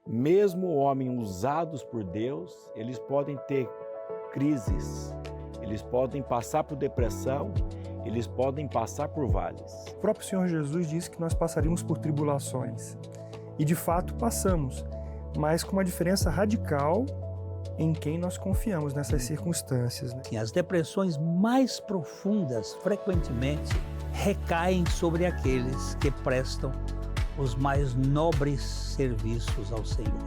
Mesmo homens usados por Deus, eles podem ter crises, eles podem passar por depressão, eles podem passar por vales. O próprio Senhor Jesus disse que nós passaríamos por tribulações. E de fato passamos, mas com uma diferença radical em quem nós confiamos nessas circunstâncias. As depressões mais profundas frequentemente recaem sobre aqueles que prestam os mais nobres serviços ao Senhor.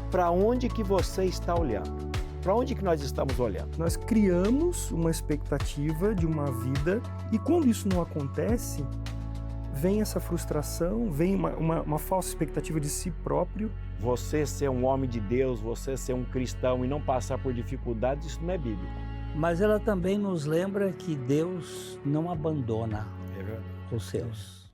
Para onde que você está olhando? Para onde que nós estamos olhando? Nós criamos uma expectativa de uma vida e quando isso não acontece, vem essa frustração, vem uma falsa expectativa de si próprio. Você ser um homem de Deus, você ser um cristão e não passar por dificuldades, isso não é bíblico. Mas ela também nos lembra que Deus não abandona os seus.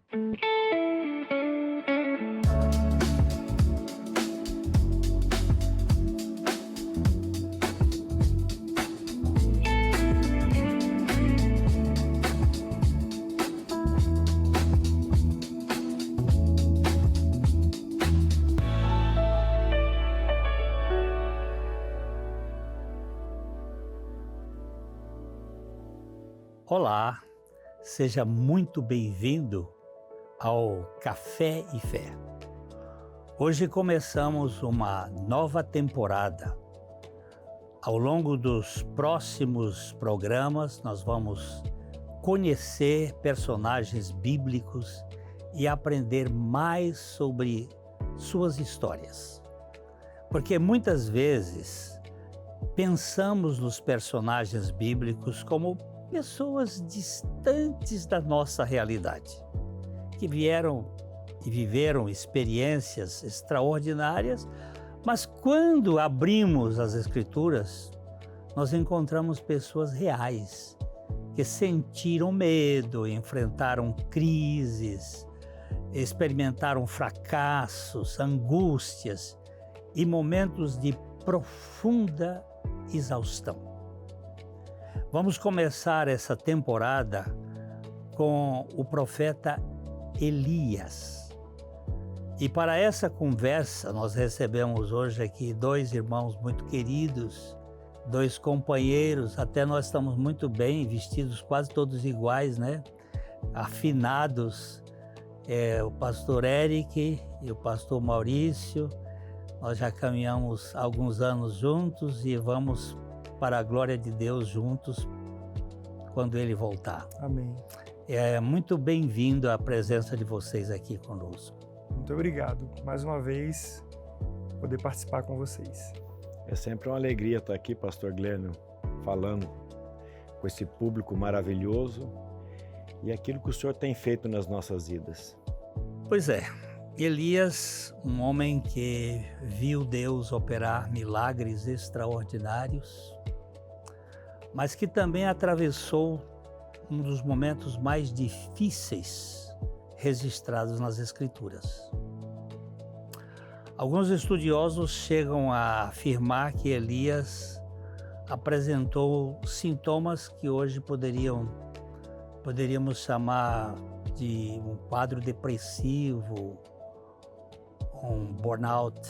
Olá, seja muito bem-vindo ao Café e Fé. Hoje começamos uma nova temporada. Ao longo dos próximos programas, nós vamos conhecer personagens bíblicos e aprender mais sobre suas histórias. Porque muitas vezes pensamos nos personagens bíblicos como pessoas distantes da nossa realidade, que vieram e viveram experiências extraordinárias, mas quando abrimos as Escrituras, nós encontramos pessoas reais, que sentiram medo, enfrentaram crises, experimentaram fracassos, angústias e momentos de profunda exaustão. Vamos começar essa temporada com o profeta Elias. E para essa conversa, nós recebemos hoje aqui dois irmãos muito queridos, dois companheiros, até nós estamos muito bem, vestidos quase todos iguais, né? Afinados, o pastor Eric e o pastor Maurício. Nós já caminhamos alguns anos juntos e vamos para a glória de Deus juntos quando Ele voltar. Amém. É muito bem-vindo a presença de vocês aqui conosco. Muito obrigado. Mais uma vez, poder participar com vocês. É sempre uma alegria estar aqui, pastor Glênio, falando com esse público maravilhoso e aquilo que o Senhor tem feito nas nossas vidas. Pois é, Elias, um homem que viu Deus operar milagres extraordinários, mas que também atravessou um dos momentos mais difíceis registrados nas Escrituras. Alguns estudiosos chegam a afirmar que Elias apresentou sintomas que hoje poderíamos chamar de um quadro depressivo, um burnout,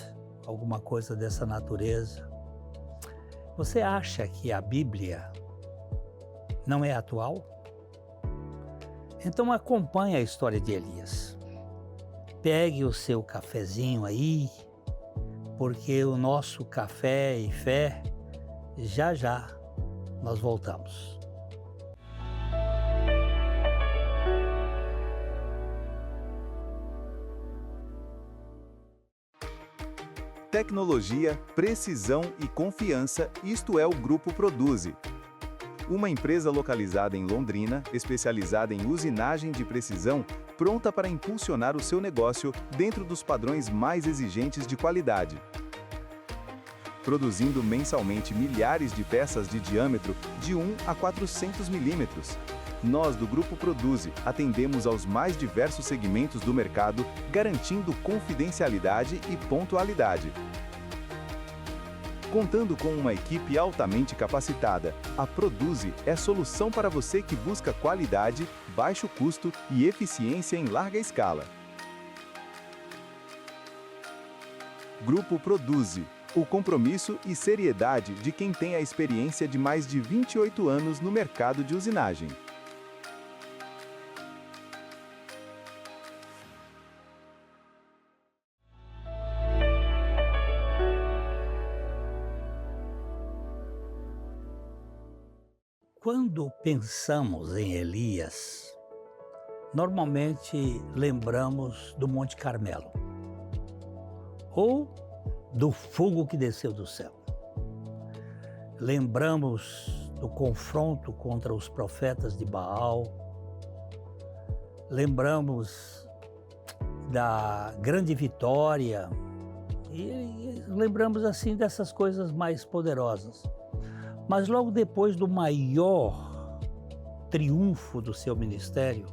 alguma coisa dessa natureza. Você acha que a Bíblia não é atual? Então acompanhe a história de Elias. Pegue o seu cafezinho aí, porque o nosso Café e Fé, já nós voltamos. Tecnologia, precisão e confiança, isto é o Grupo Produzi. Uma empresa localizada em Londrina, especializada em usinagem de precisão, pronta para impulsionar o seu negócio dentro dos padrões mais exigentes de qualidade. Produzindo mensalmente milhares de peças de diâmetro de 1 a 400 milímetros. Nós, do Grupo Produzi, atendemos aos mais diversos segmentos do mercado, garantindo confidencialidade e pontualidade. Contando com uma equipe altamente capacitada, a Produzi é solução para você que busca qualidade, baixo custo e eficiência em larga escala. Grupo Produzi. O compromisso e seriedade de quem tem a experiência de mais de 28 anos no mercado de usinagem. Quando pensamos em Elias, normalmente lembramos do Monte Carmelo ou do fogo que desceu do céu. Lembramos do confronto contra os profetas de Baal, lembramos da grande vitória e lembramos assim dessas coisas mais poderosas. Mas logo depois do maior triunfo do seu ministério,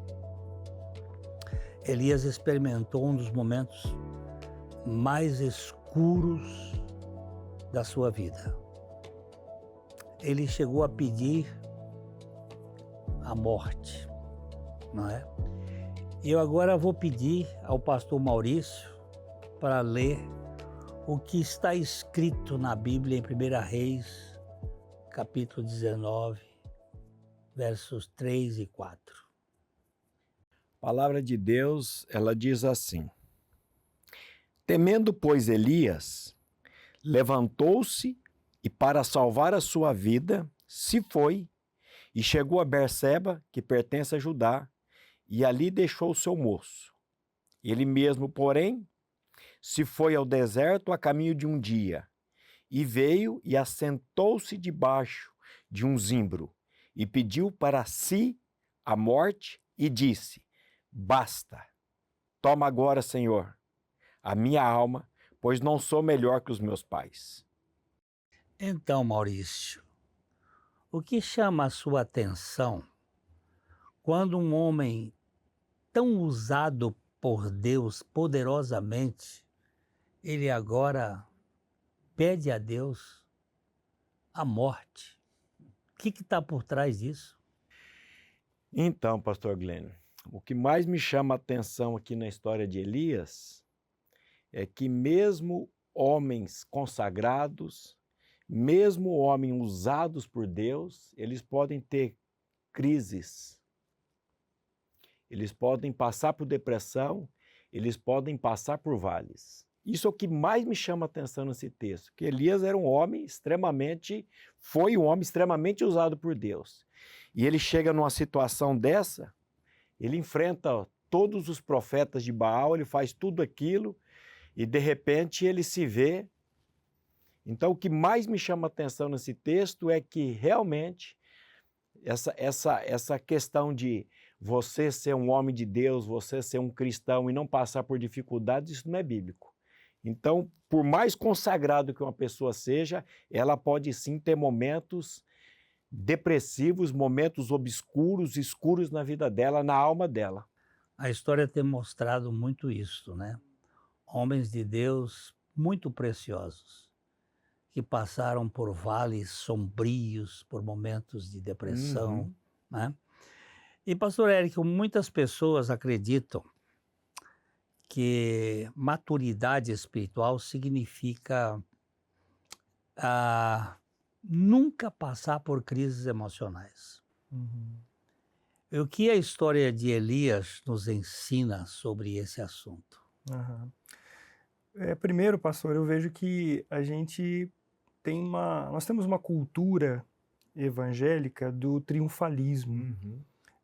Elias experimentou um dos momentos mais escuros da sua vida. Ele chegou a pedir a morte, não é? Eu agora vou pedir ao pastor Maurício para ler o que está escrito na Bíblia em 1 Reis, capítulo 19, versos 3 e 4. A palavra de Deus, ela diz assim: Temendo, pois, Elias, levantou-se e, para salvar a sua vida, se foi e chegou a Berseba, que pertence a Judá, e ali deixou o seu moço. Ele mesmo, porém, se foi ao deserto a caminho de um dia, e veio e assentou-se debaixo de um zimbro, e pediu para si a morte, e disse: Basta, toma agora, Senhor, a minha alma, pois não sou melhor que os meus pais. Então, Maurício, o que chama a sua atenção quando um homem tão usado por Deus poderosamente, ele agora pede a Deus a morte? O que está por trás disso? Então, pastor Glenn, o que mais me chama a atenção aqui na história de Elias é que mesmo homens consagrados, mesmo homens usados por Deus, eles podem ter crises, eles podem passar por depressão, eles podem passar por vales. Isso é o que mais me chama a atenção nesse texto, que Elias era foi um homem extremamente usado por Deus. E ele chega numa situação dessa, ele enfrenta todos os profetas de Baal, ele faz tudo aquilo, e de repente ele se vê. Então o que mais me chama a atenção nesse texto é que realmente essa questão de você ser um homem de Deus, você ser um cristão e não passar por dificuldades, isso não é bíblico. Então, por mais consagrado que uma pessoa seja, ela pode sim ter momentos depressivos, momentos obscuros, escuros na vida dela, na alma dela. A história tem mostrado muito isso, né? Homens de Deus muito preciosos, que passaram por vales sombrios, por momentos de depressão, né? E, pastor Érico, muitas pessoas acreditam que maturidade espiritual significa nunca passar por crises emocionais. O que a história de Elias nos ensina sobre esse assunto? Primeiro, pastor, eu vejo que nós temos uma cultura evangélica do triunfalismo.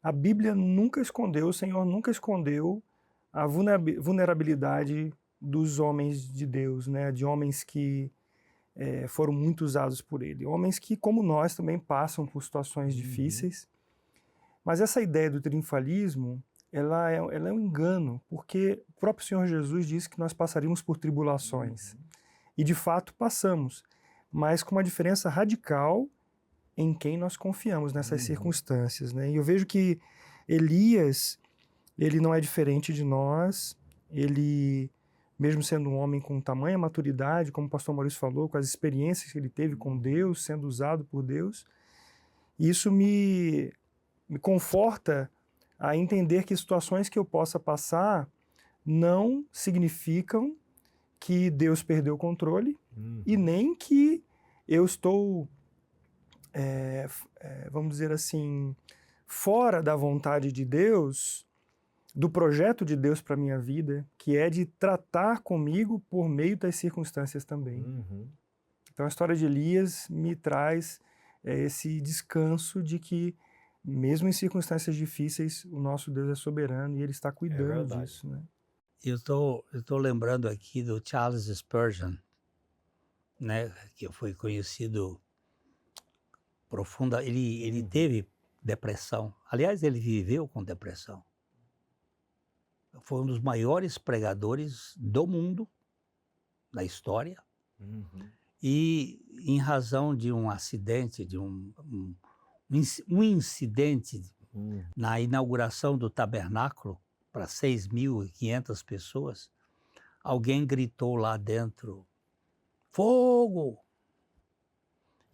A Bíblia nunca escondeu, o Senhor nunca escondeu a vulnerabilidade dos homens de Deus, né? De homens que foram muito usados por Ele. Homens que, como nós, também passam por situações difíceis. Mas essa ideia do triunfalismo, ela é um engano, porque o próprio Senhor Jesus disse que nós passaríamos por tribulações. E, de fato, passamos, mas com uma diferença radical em quem nós confiamos nessas circunstâncias, né? E eu vejo que Elias, ele não é diferente de nós, ele, mesmo sendo um homem com tamanha maturidade, como o pastor Maurício falou, com as experiências que ele teve com Deus, sendo usado por Deus, isso me conforta a entender que situações que eu possa passar não significam que Deus perdeu o controle Uhum. e nem que eu estou, vamos dizer assim, fora da vontade de Deus, do projeto de Deus para minha vida, que é de tratar comigo por meio das circunstâncias também. Uhum. Então a história de Elias me traz esse descanso de que, mesmo em circunstâncias difíceis, o nosso Deus é soberano e Ele está cuidando verdade. disso, né? Eu tô lembrando aqui do Charles Spurgeon, né, que foi conhecido profunda. Ele teve depressão. Aliás, ele viveu com depressão. Foi um dos maiores pregadores do mundo, da história. Uhum. E em razão de um acidente, de um incidente Uhum. na inauguração do tabernáculo para 6.500 pessoas, alguém gritou lá dentro, fogo!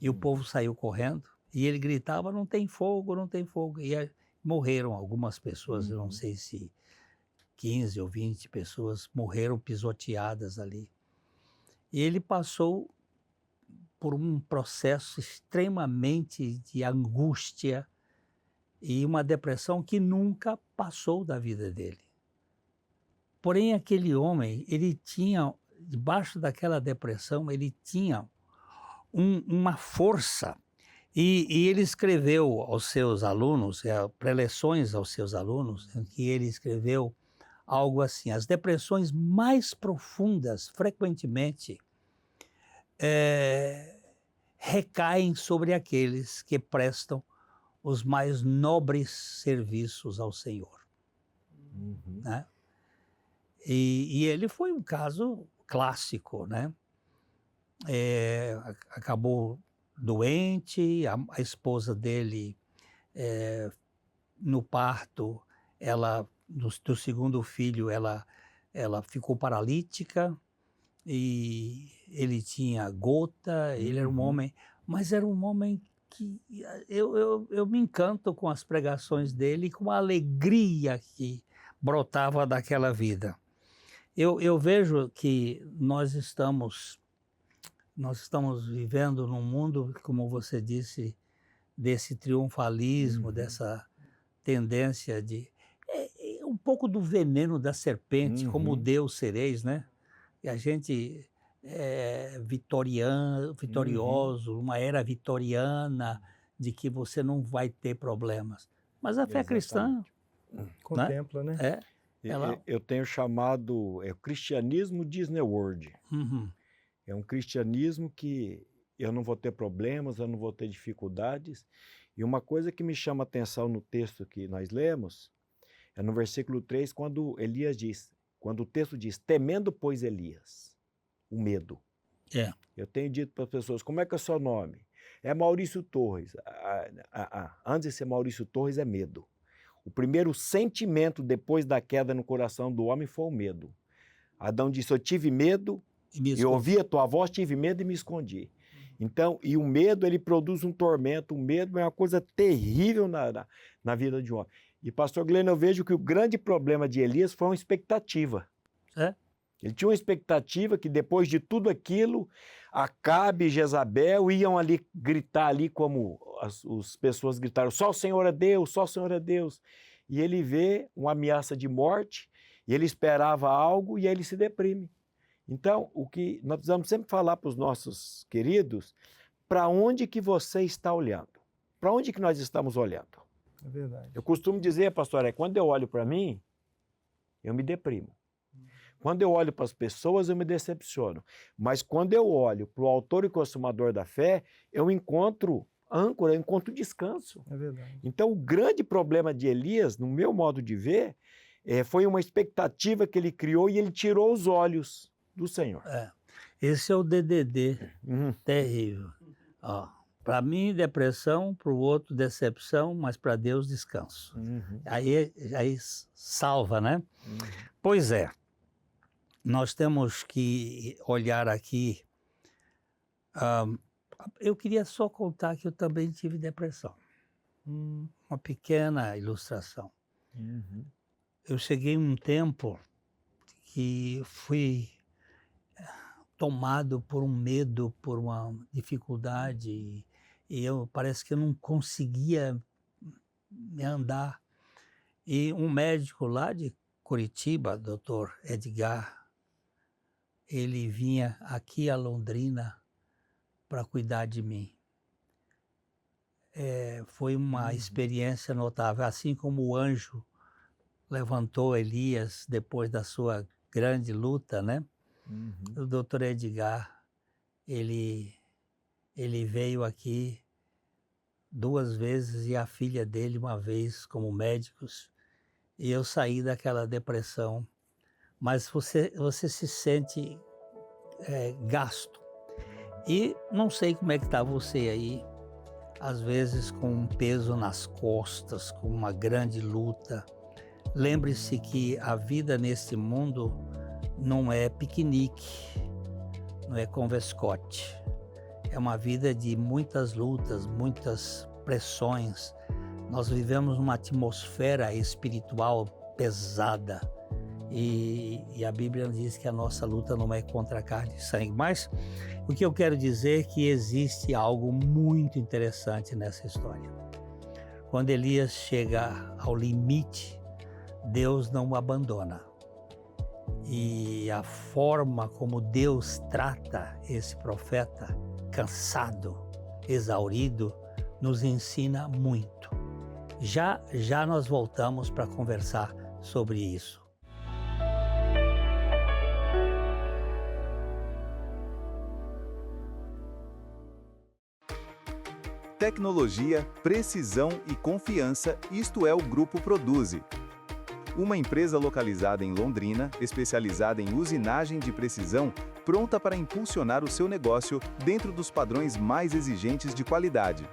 E o povo saiu correndo e ele gritava, não tem fogo, não tem fogo. E aí morreram algumas pessoas, eu não sei se 15 ou 20 pessoas morreram pisoteadas ali. E ele passou por um processo extremamente de angústia e uma depressão que nunca passou da vida dele. Porém, aquele homem, ele tinha, debaixo daquela depressão, ele tinha uma força. E ele escreveu aos seus alunos, preleções aos seus alunos, em que ele escreveu algo assim: as depressões mais profundas, frequentemente, recaem sobre aqueles que prestam os mais nobres serviços ao Senhor. Uhum. Né? E ele foi um caso clássico, né? Acabou doente, a esposa dele, no parto, do segundo filho, ela ficou paralítica, e ele tinha gota, ele era um homem, mas era um homem que eu me encanto com as pregações dele, com a alegria que brotava daquela vida. Eu vejo que nós estamos vivendo num mundo, como você disse, desse triunfalismo, dessa tendência de um pouco do veneno da serpente, como Deus sereis, né? E a gente é vitorioso, uma era vitoriana, de que você não vai ter problemas. Mas a fé cristã, Contempla, né? Eu tenho chamado o cristianismo Disney World. É um cristianismo que eu não vou ter problemas, eu não vou ter dificuldades. E uma coisa que me chama a atenção no texto que nós lemos, é no versículo 3, quando o texto diz, temendo, pois, Elias, o medo. Eu tenho dito para as pessoas, como é que é o seu nome? É Maurício Torres. Antes de ser Maurício Torres, é medo. O primeiro sentimento depois da queda no coração do homem foi o medo. Adão disse, eu tive medo, eu ouvi a tua voz, tive medo e me escondi. Então, e o medo, ele produz um tormento. O medo é uma coisa terrível na vida de um homem. E, pastor Glenn, eu vejo que o grande problema de Elias foi uma expectativa. Ele tinha uma expectativa que depois de tudo aquilo, Acabe e Jezabel iam ali gritar ali como as pessoas gritaram, só o Senhor é Deus, só o Senhor é Deus. E ele vê uma ameaça de morte, e ele esperava algo e aí ele se deprime. Então, o que nós precisamos sempre falar para os nossos queridos, para onde que você está olhando? Para onde que nós estamos olhando? É verdade. Eu costumo dizer, pastor, quando eu olho para mim, eu me deprimo. Quando eu olho para as pessoas, eu me decepciono. Mas quando eu olho para o autor e consumador da fé, eu encontro âncora, eu encontro descanso. É verdade. Então, o grande problema de Elias, no meu modo de ver, foi uma expectativa que ele criou e ele tirou os olhos do Senhor. Esse é o DDD terrível. Para mim, depressão, para o outro, decepção, mas para Deus, descanso. Aí salva, né? Pois é. Nós temos que olhar aqui. Eu queria só contar que eu também tive depressão. Uma pequena ilustração. Eu cheguei um tempo que fui tomado por um medo, por uma dificuldade, e parece que eu não conseguia andar. E um médico lá de Curitiba, doutor Edgar, ele vinha aqui a Londrina para cuidar de mim. Foi uma experiência notável, assim como o anjo levantou Elias depois da sua grande luta, né? O doutor Edgar, ele veio aqui 2 vezes e a filha dele uma vez como médicos, e eu saí daquela depressão, mas você se sente gasto. E não sei como é que está você aí, às vezes com um peso nas costas, com uma grande luta. Lembre-se que a vida neste mundo não é piquenique, não é converscote. É uma vida de muitas lutas, muitas pressões. Nós vivemos numa atmosfera espiritual pesada. E a Bíblia diz que a nossa luta não é contra carne e sangue. Mas o que eu quero dizer é que existe algo muito interessante nessa história. Quando Elias chega ao limite, Deus não o abandona. E a forma como Deus trata esse profeta, cansado, exaurido, nos ensina muito. Já nós voltamos para conversar sobre isso. Tecnologia, precisão e confiança, isto é o Grupo Produzi. Uma empresa localizada em Londrina, especializada em usinagem de precisão, pronta para impulsionar o seu negócio dentro dos padrões mais exigentes de qualidade.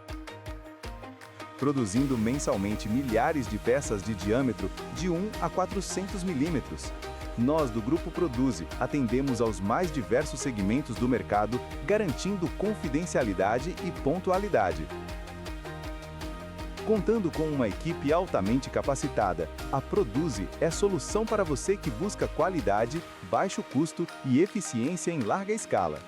Produzindo mensalmente milhares de peças de diâmetro de 1 a 400 milímetros. Nós, do Grupo Produzi, atendemos aos mais diversos segmentos do mercado, garantindo confidencialidade e pontualidade. Contando com uma equipe altamente capacitada, a Produzi é solução para você que busca qualidade, baixo custo e eficiência em larga escala.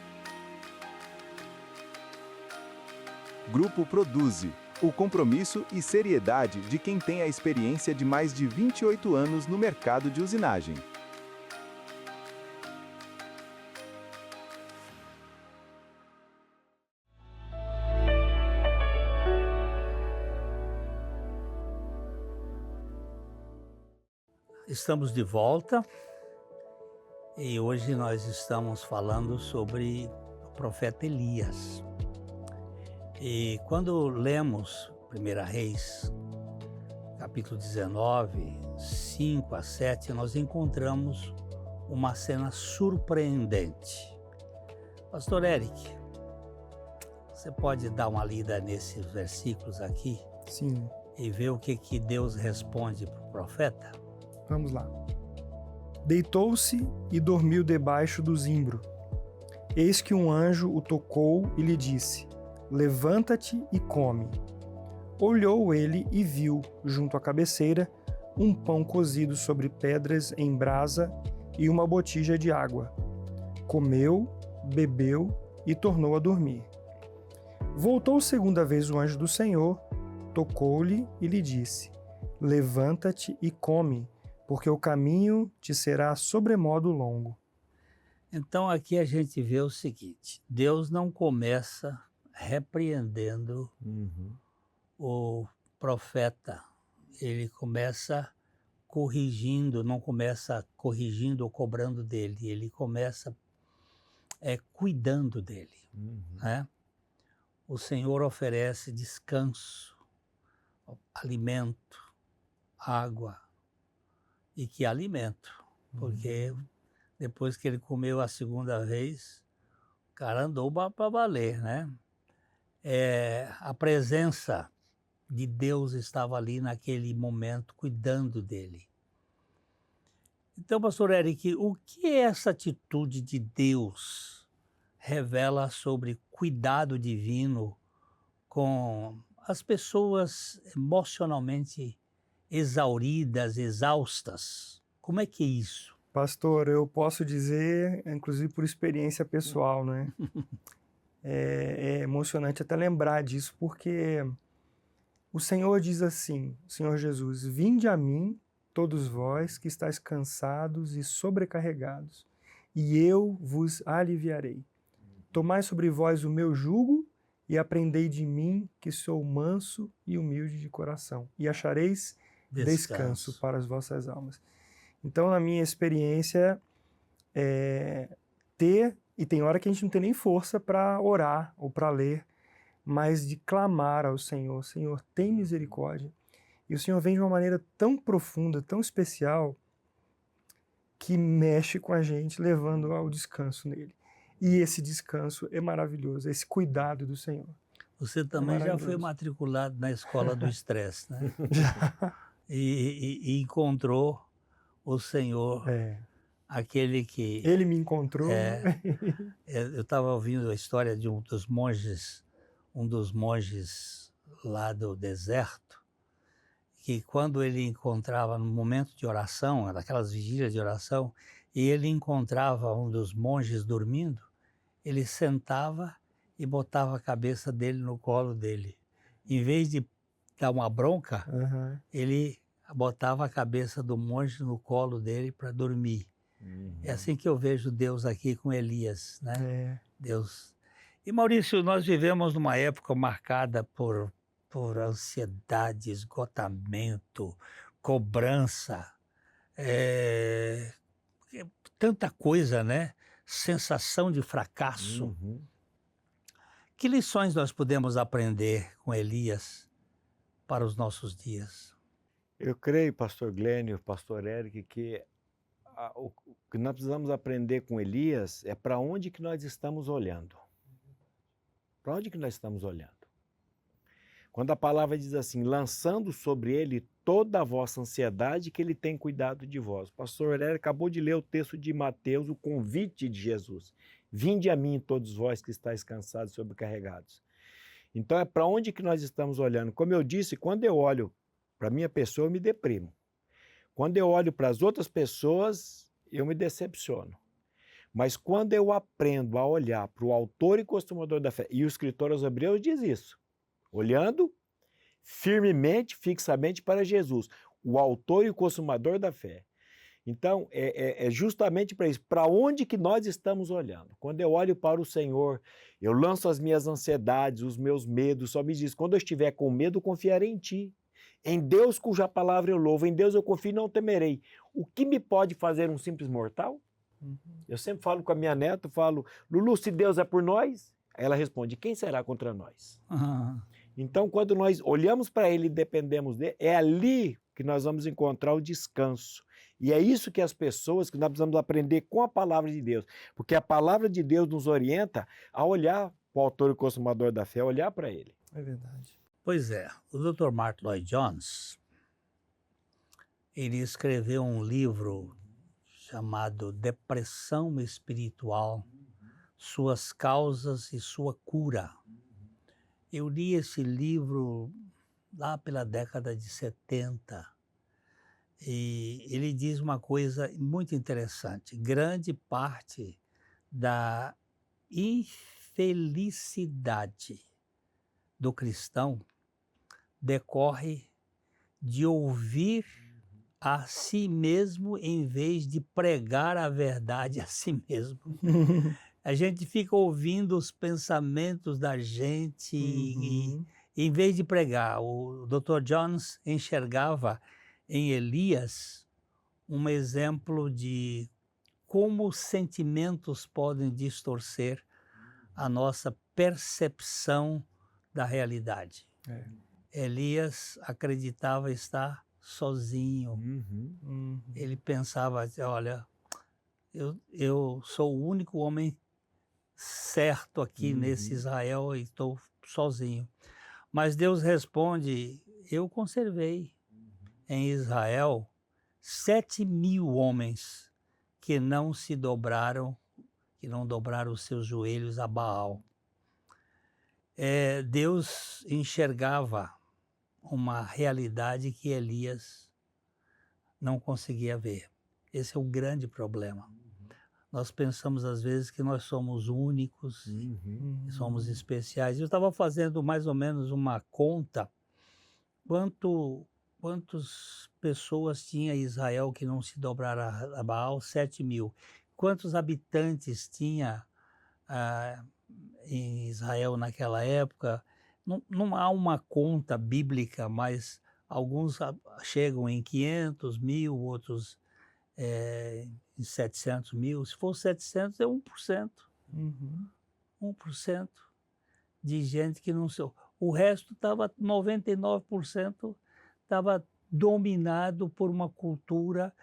Grupo Produzi, o compromisso e seriedade de quem tem a experiência de mais de 28 anos no mercado de usinagem. Estamos de volta e hoje nós estamos falando sobre o profeta Elias. E quando lemos 1 Reis, capítulo 19, 5 a 7, nós encontramos uma cena surpreendente. Pastor Eric, você pode dar uma lida nesses versículos aqui? Sim, E ver o que Deus responde para o profeta? vamos lá. Deitou-se e dormiu debaixo do zimbro. Eis que um anjo o tocou e lhe disse: levanta-te e come. Olhou ele e viu, junto à cabeceira, um pão cozido sobre pedras em brasa e uma botija de água. Comeu, bebeu e tornou a dormir. Voltou segunda vez o anjo do Senhor, tocou-lhe e lhe disse: levanta-te e come, porque o caminho te será sobremodo longo. Então aqui a gente vê o seguinte: Deus não começa repreendendo o profeta, ele começa corrigindo, não começa corrigindo ou cobrando dele, ele começa cuidando dele, né? O Senhor oferece descanso, alimento, água. E que alimento, porque depois que ele comeu a segunda vez, o cara andou para valer, né? A presença de Deus estava ali naquele momento, cuidando dele. Então, pastor Eric, o que essa atitude de Deus revela sobre cuidado divino com as pessoas emocionalmente exauridas, exaustas? Como é que é isso? Pastor, eu posso dizer, inclusive por experiência pessoal, né? É emocionante até lembrar disso, porque o Senhor diz assim, o Senhor Jesus, vinde a mim, todos vós que estáis cansados e sobrecarregados, e eu vos aliviarei. Tomai sobre vós o meu jugo e aprendei de mim, que sou manso e humilde de coração, e achareis descanso para as vossas almas. Então, na minha experiência, e tem hora que a gente não tem nem força para orar ou para ler, mas de clamar ao Senhor, Senhor, tem misericórdia. E o Senhor vem de uma maneira tão profunda, tão especial, que mexe com a gente, levando ao descanso nele. E esse descanso é maravilhoso, esse cuidado do Senhor. Você também já foi matriculado na escola do estresse, né? Já. E encontrou o Senhor, aquele que... Ele me encontrou. Eu estava ouvindo a história de um dos monges lá do deserto, que quando ele encontrava no momento de oração, naquelas vigílias de oração, e ele encontrava um dos monges dormindo, ele sentava e botava a cabeça dele no colo dele. Em vez de dar uma bronca, ele botava a cabeça do monge no colo dele para dormir. É assim que eu vejo Deus aqui com Elias, né? Deus. E Maurício, nós vivemos numa época marcada por ansiedade, esgotamento, cobrança, tanta coisa, né? Sensação de fracasso. Que lições nós podemos aprender com Elias para os nossos dias? Eu creio, pastor Glênio, pastor Eric, que o que nós precisamos aprender com Elias é para onde que nós estamos olhando. Para onde que nós estamos olhando? Quando a palavra diz assim, lançando sobre ele toda a vossa ansiedade, que ele tem cuidado de vós. O pastor Eric acabou de ler o texto de Mateus, o convite de Jesus. Vinde a mim, todos vós que estáis cansados e sobrecarregados. Então é para onde que nós estamos olhando. Como eu disse, quando eu olho para a minha pessoa, eu me deprimo. Quando eu olho para as outras pessoas, eu me decepciono. Mas quando eu aprendo a olhar para o autor e consumador da fé, e o escritor aos Hebreus diz isso, olhando firmemente, fixamente para Jesus, o autor e o consumador da fé. Então, é justamente para isso, para onde que nós estamos olhando. Quando eu olho para o Senhor, eu lanço as minhas ansiedades, os meus medos, só me diz, quando eu estiver com medo, confiarei em Ti. Em Deus cuja palavra eu louvo, em Deus eu confio e não temerei. O que me pode fazer um simples mortal? Eu sempre falo com a minha neta, falo, Lulu, se Deus é por nós, aí ela responde, quem será contra nós? Então, quando nós olhamos para Ele e dependemos dele, é ali que nós vamos encontrar o descanso. E é isso que as pessoas, que nós precisamos aprender com a palavra de Deus, porque a palavra de Deus nos orienta a olhar para o autor e consumador da fé, a olhar para Ele. É verdade. Pois é, o Dr. Martyn Lloyd-Jones, ele escreveu um livro chamado Depressão Espiritual, Suas Causas e Sua Cura. Eu li esse livro lá pela década de 70 e ele diz uma coisa muito interessante. Grande parte da infelicidade do cristão decorre de ouvir a si mesmo em vez de pregar a verdade a si mesmo. A gente fica ouvindo os pensamentos da gente e em vez de pregar. O Dr. Jones enxergava em Elias um exemplo de como os sentimentos podem distorcer a nossa percepção da realidade. Elias acreditava estar sozinho. Ele pensava, olha, eu sou o único homem certo aqui nesse Israel e estou sozinho. Mas Deus responde, eu conservei em Israel 7.000 homens que não se dobraram, que não dobraram os seus joelhos a Baal. Deus enxergava uma realidade que Elias não conseguia ver. Esse é o grande problema. Nós pensamos às vezes que nós somos únicos, que somos especiais. Eu estava fazendo mais ou menos uma conta, quantas pessoas tinha Israel que não se dobraram a Baal? 7.000. Quantos habitantes tinha em Israel naquela época? Não há uma conta bíblica, mas alguns chegam em 500 mil, outros em 700 mil. Se for 700, é 1%. 1% de gente que não sou. O resto estava, 99% estava dominado por uma cultura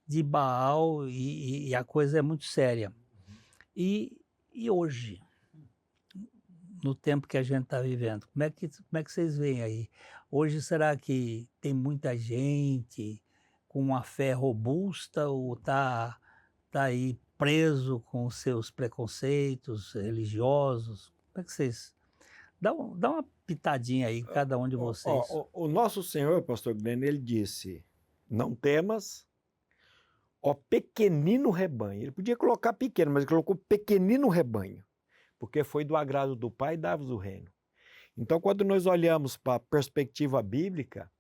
de Baal e a coisa é muito séria. E hoje, no tempo que a gente está vivendo, como é que vocês veem aí? Hoje, será que tem muita gente com uma fé robusta ou tá aí preso com os seus preconceitos religiosos? Como é que vocês... Dá uma pitadinha aí, cada um de vocês. O nosso Senhor, pastor Glenn, ele disse, não temas, ó pequenino rebanho. Ele podia colocar pequeno, mas ele colocou pequenino rebanho, porque foi do agrado do Pai dar-vos o reino. Então, quando nós olhamos para a perspectiva bíblica,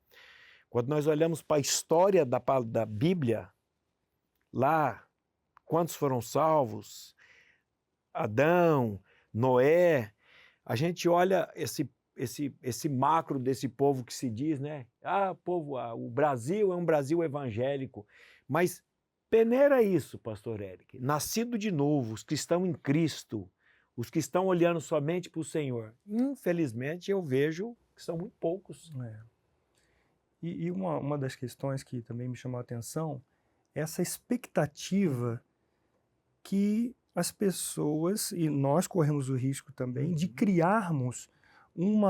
quando nós olhamos para a história da Bíblia, lá, quantos foram salvos? Adão, Noé, a gente olha esse macro desse povo que se diz, né? O Brasil é um Brasil evangélico, mas peneira isso, pastor Eric. Nascido de novo, os que estão em Cristo, os que estão olhando somente para o Senhor. Infelizmente, eu vejo que são muito poucos. E uma das questões que também me chamou a atenção é essa expectativa que as pessoas, e nós corremos o risco também, de criarmos um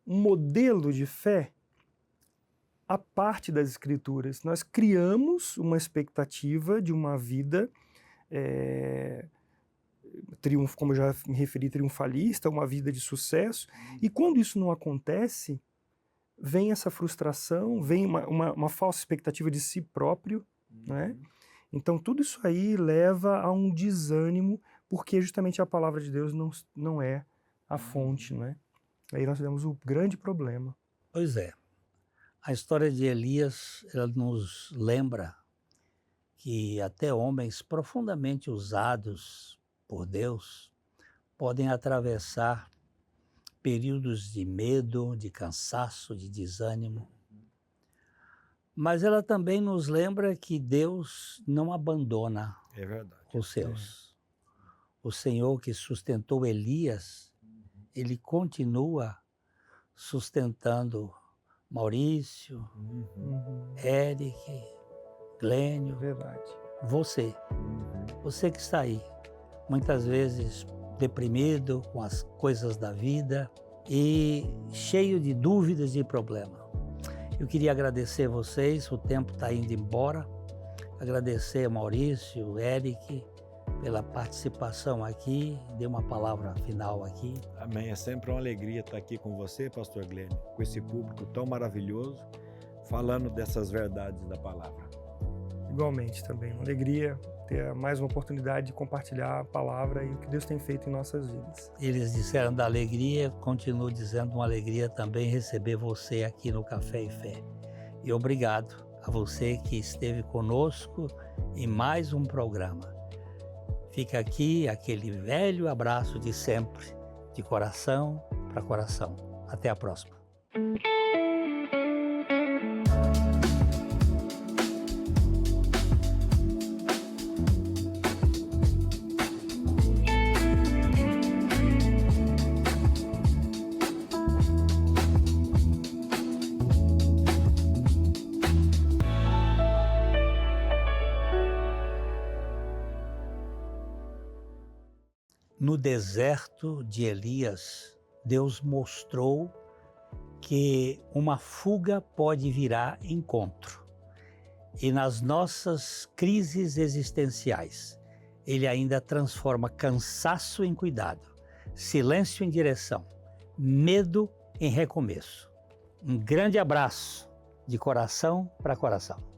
modelo de fé à parte das Escrituras. Nós criamos uma expectativa de uma vida como eu já me referi, triunfalista, uma vida de sucesso, e quando isso não acontece, vem essa frustração, vem uma falsa expectativa de si próprio, né? Então tudo isso aí leva a um desânimo, porque justamente a palavra de Deus não é a fonte, né? Aí nós temos o grande problema. Pois é. A história de Elias, ela nos lembra que até homens profundamente usados por Deus podem atravessar períodos de medo, de cansaço, de desânimo. Mas ela também nos lembra que Deus não abandona os seus. O Senhor que sustentou Elias, Ele continua sustentando Maurício, Eric, Glênio, você que está aí, muitas vezes deprimido com as coisas da vida e cheio de dúvidas e problemas. Eu queria agradecer vocês, o tempo está indo embora, agradecer a Maurício, Eric, pela participação aqui, dê uma palavra final aqui. Amém, é sempre uma alegria estar aqui com você, pastor Glenn, com esse público tão maravilhoso, falando dessas verdades da palavra. Igualmente também, uma alegria ter mais uma oportunidade de compartilhar a palavra e o que Deus tem feito em nossas vidas. Eles disseram da alegria, continuo dizendo uma alegria também receber você aqui no Café e Fé. E obrigado a você que esteve conosco em mais um programa. Fica aqui aquele velho abraço de sempre, de coração para coração. Até a próxima. No deserto de Elias, Deus mostrou que uma fuga pode virar encontro. E nas nossas crises existenciais, Ele ainda transforma cansaço em cuidado, silêncio em direção, medo em recomeço. Um grande abraço de coração para coração.